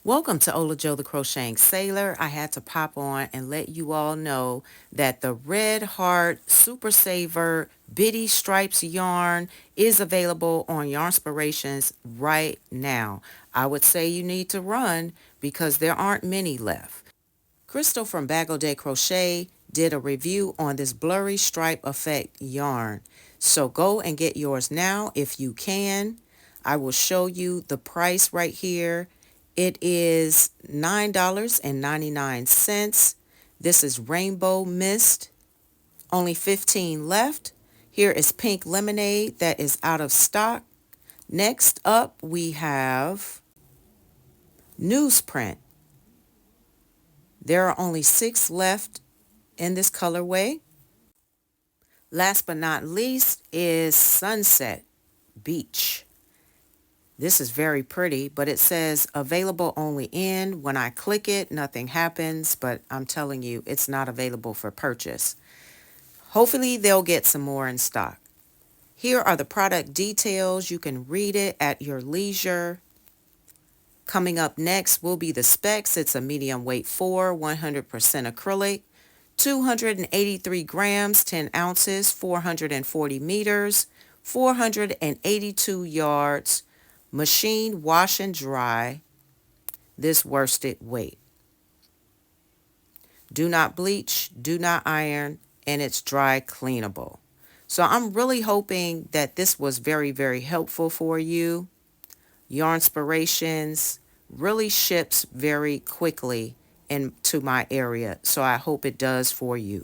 Welcome to Ola Joe the Crocheting Sailor. I had to pop on and let you all know that the Red Heart Super Saver Bitty Stripes yarn is available on Yarnspirations right now. I would say you need to run because there aren't many left. Crystal from Bagel Day Crochet did a review on this blurry stripe effect yarn. So go and get yours now if you can. I will show you the price right here. It is $9.99. This is Rainbow Mist. Only 15 left. Here is Pink Lemonade that is out of stock. Next up we have Newsprint. There are only 6 left in this colorway. Last but not least is Sunset Beach. This is very pretty, but it says available only in. When I click it, nothing happens, but I'm telling you, it's not available for purchase. Hopefully they'll get some more in stock. Here are the product details. You can read it at your leisure. Coming up next will be the specs. It's a medium weight 4, 100% acrylic, 283 grams, 10 ounces, 440 meters, 482 yards, machine wash and dry, this worsted weight. Do not bleach, do not iron, and it's dry cleanable. So I'm really hoping that this was very, very helpful for you. Yarnspirations really ships very quickly into my area, so I hope it does for you.